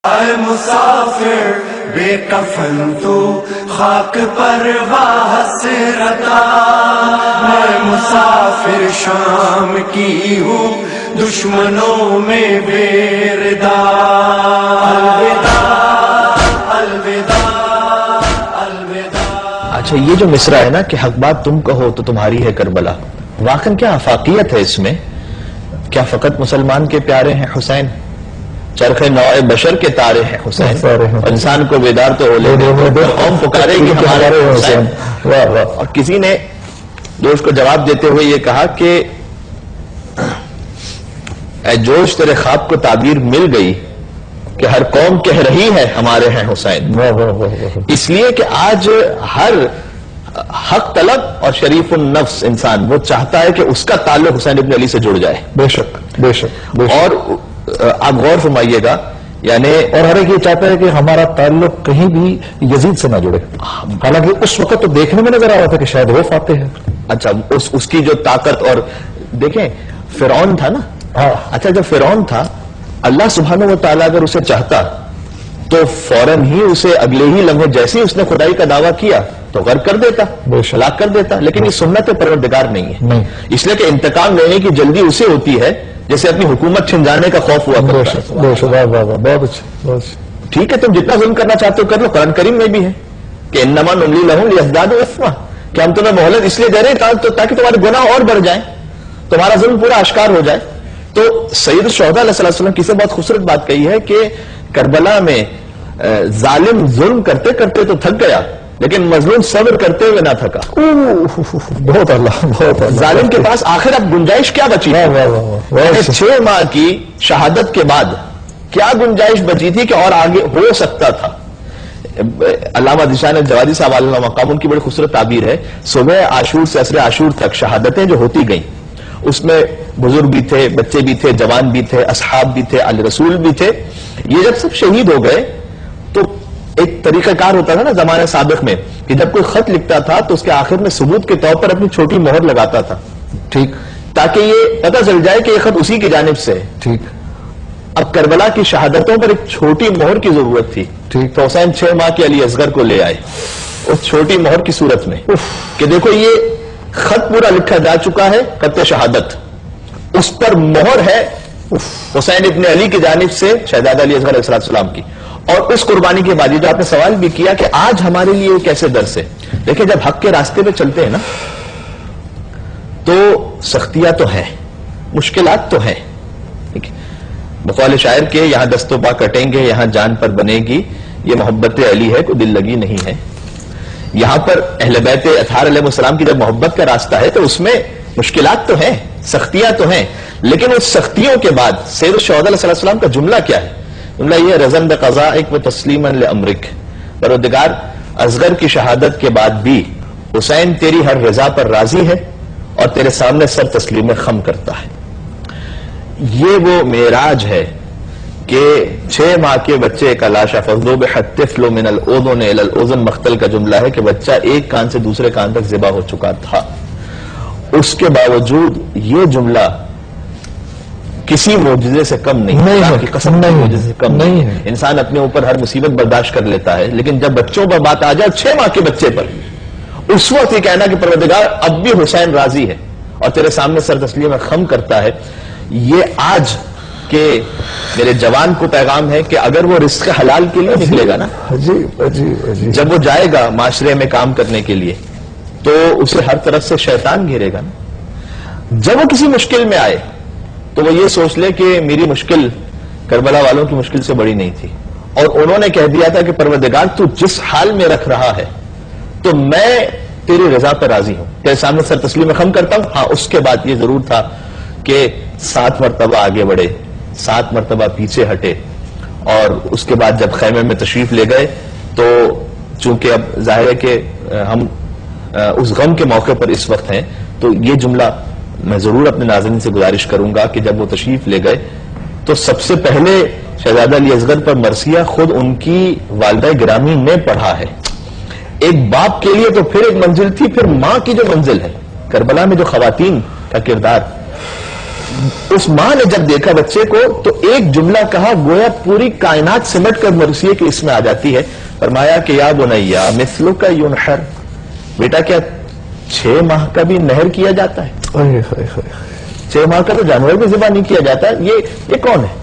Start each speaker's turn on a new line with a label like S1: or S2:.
S1: اے مسافر بے کفن تو خاک پر حسرتا، میں مسافر شام کی ہوں دشمنوں میں بیردا، الوداع الوداع الوداع۔
S2: اچھا، یہ جو مصرع ہے نا کہ حق بات تم کہو تو تمہاری ہے کربلا، واقعاً کیا آفاقیت ہے اس میں؟ کیا فقط مسلمان کے پیارے ہیں حسین؟ چرخ نوع بشر کے تارے ہیں حسین، انسان کو بیدار تو ہو لے قوم پکارے گی ہمارے حسین۔ اور کسی نے جوش کو جواب دیتے ہوئے یہ کہا کہ اے جوش تیرے خواب کو تعبیر مل گئی کہ ہر قوم کہہ رہی ہے ہمارے ہیں حسین، اس لیے کہ آج ہر حق طلب اور شریف النفس انسان وہ چاہتا ہے کہ اس کا تعلق حسین ابن علی سے جڑ جائے۔
S3: بے شک بے شک بے شک۔
S2: اور آپ غور فرمائیے گا، یعنی
S3: اور ہر ایک یہ چاہتا ہے کہ ہمارا تعلق کہیں بھی یزید سے نہ جڑے، حالانکہ اس وقت تو دیکھنے میں نظر آ رہا تھا کہ شاید وہ فاتح ہے۔
S2: اچھا اس کی جو طاقت، اور دیکھیں فرعون تھا نا، اچھا جب فرعون تھا اللہ سبحانہ و تعالیٰ اگر اسے چاہتا تو فوراً ہی اسے اگلے ہی لمحے جیسے ہی اس نے خدائی کا دعویٰ کیا تو غرق کر دیتا، ہلاک کر دیتا، لیکن یہ سنت پروردگار نہیں ہے، اس لیے کہ انتقام لینے کی جلدی اسے ہوتی ہے جیسے اپنی حکومت چھن جانے کا خوف ہوا کرتا ہے۔
S3: بہت اچھا۔
S2: ٹھیک ہے، تم جتنا ظلم کرنا چاہتے ہو کر لو، قرآن کریم میں بھی ہے کہ انما نملی لہم لیزدادوا اثما، کہ ہم تمہیں مہلت اس لیے دے رہے ہیں تاکہ تمہارے گناہ اور بڑھ جائیں، تمہارا ظلم پورا اشکار ہو جائے۔ تو سید الشہداء علیہ السلام کی سے بہت خوبصورت بات کہی ہے کہ کربلا میں ظالم ظلم کرتے کرتے تو تھک گیا لیکن مظلوم صبر کرتے ہوئے نہ تھکا۔
S3: بہت اللہ، بہت
S2: ظالم کے پاس آخر اب گنجائش کیا بچی تھی؟ 6 ماہ کی شہادت کے بعد کیا گنجائش بچی تھی کہ اور آگے ہو سکتا تھا؟ علامہ ذیشان الجوادی صاحب علیہ مقام، ان کی بڑی خوبصورت تعبیر ہے، صبح عاشور سے عصر عاشور تک شہادتیں جو ہوتی گئیں اس میں بزرگ بھی تھے، بچے بھی تھے، جوان بھی تھے، اصحاب بھی تھے، آل رسول بھی تھے۔ یہ جب سب شہید ہو گئے تو ایک طریقہ کار ہوتا تھا نا زمانے سابق میں کہ جب کوئی خط لکھتا تھا تو اس کے آخر میں ثبوت کے طور پر اپنی چھوٹی مہر لگاتا تھا،
S3: ٹھیک،
S2: تاکہ یہ پتہ چل جائے کہ یہ خط اسی کی جانب سے ہے۔
S3: ٹھیک۔
S2: اب کربلا کی شہادتوں پر ایک چھوٹی مہر کی ضرورت تھی، تو حسین 6 ماہ کے علی اصغر کو لے آئے اس چھوٹی مہر کی صورت میں کہ دیکھو یہ خط پورا لکھا جا چکا ہے، خط شہادت، اس پر مہر ہے حسین ابن علی کی جانب سے شہزادہ علی اصغر علیہ السلام کی۔ اور اس قربانی کے بعد جو آپ نے سوال بھی کیا کہ آج ہمارے لیے کیسے درس ہے، دیکھیں جب حق کے راستے پہ چلتے ہیں نا تو سختیاں تو ہیں، مشکلات تو ہیں، بقول شاعر کے یہاں دست و پا کٹیں گے یہاں جان پر بنے گی، یہ محبت علی ہے کوئی دل لگی نہیں ہے۔ یہاں پر اہل بیت اطہار علیہ السلام کی جب محبت کا راستہ ہے تو اس میں مشکلات تو ہیں، سختیاں تو ہیں، لیکن اس سختیوں کے بعد سید الشہداء علیہ السلام کا جملہ کیا ہے؟ جملہ یہ رضن بقضائک و تسلیما لامرک، پروردگار اصغر کی شہادت کے بعد بھی حسین تیری ہر رضا پر راضی ہے اور تیرے سامنے سر تسلیم خم کرتا ہے۔ یہ وہ معراج ہے کہ 6 ماہ کے بچے کا لاشا فضلو بحتفل من الاذن الى الاذن مختل کا جملہ ہے کہ بچہ ایک کان سے دوسرے کان تک ذبح ہو چکا تھا، اس کے باوجود یہ جملہ کسی معجزے سے کم نہیں ہے، قسم نہیں معجزے سے کم نہیں ہے۔ انسان اپنے اوپر ہر مصیبت برداشت کر لیتا ہے لیکن جب بچوں پر بات آ جائے 6 ماہ کے بچے پر، اس وقت یہ کہنا کہ پروردگار اب بھی حسین راضی ہے اور تیرے سامنے سر تسلیم خم کرتا ہے، یہ آج کے میرے جوان کو پیغام ہے کہ اگر وہ رزق حلال کے لیے نکلے گا نا، جب وہ جائے گا معاشرے میں کام کرنے کے لیے تو اسے ہر طرف سے شیطان گھیرے گا نا۔ جب وہ کسی مشکل میں آئے تو وہ یہ سوچ لے کہ میری مشکل کربلا والوں کی مشکل سے بڑی نہیں تھی، اور انہوں نے کہہ دیا تھا کہ پروردگار تو جس حال میں رکھ رہا ہے تو میں تیری رضا پر راضی ہوں، تیرے سامنے سر تسلیم خم کرتا ہوں۔ ہاں اس کے بعد یہ ضرور تھا کہ 7 مرتبہ آگے بڑھے، 7 مرتبہ پیچھے ہٹے، اور اس کے بعد جب خیمے میں تشریف لے گئے تو چونکہ اب ظاہر ہے کہ ہم اس غم کے موقع پر اس وقت ہیں تو یہ جملہ میں ضرور اپنے ناظرین سے گزارش کروں گا کہ جب وہ تشریف لے گئے تو سب سے پہلے شہزادہ علی اصغر پر مرثیہ خود ان کی والدہ گرامی نے پڑھا ہے۔ ایک باپ کے لیے تو پھر ایک منزل تھی، پھر ماں کی جو منزل ہے کربلا میں جو خواتین کا کردار، اس ماں نے جب دیکھا بچے کو تو ایک جملہ کہا گویا پوری کائنات سمٹ کر مرثیے کے اس میں آ جاتی ہے. فرمایا کہ یا بنیا مثلک ینحر، بیٹا کیا 6 ماہ کا بھی نہر کیا جاتا ہے؟ 6 ماہ کا تو جانور بھی ذبح نہیں کیا جاتا. یہ کون ہے؟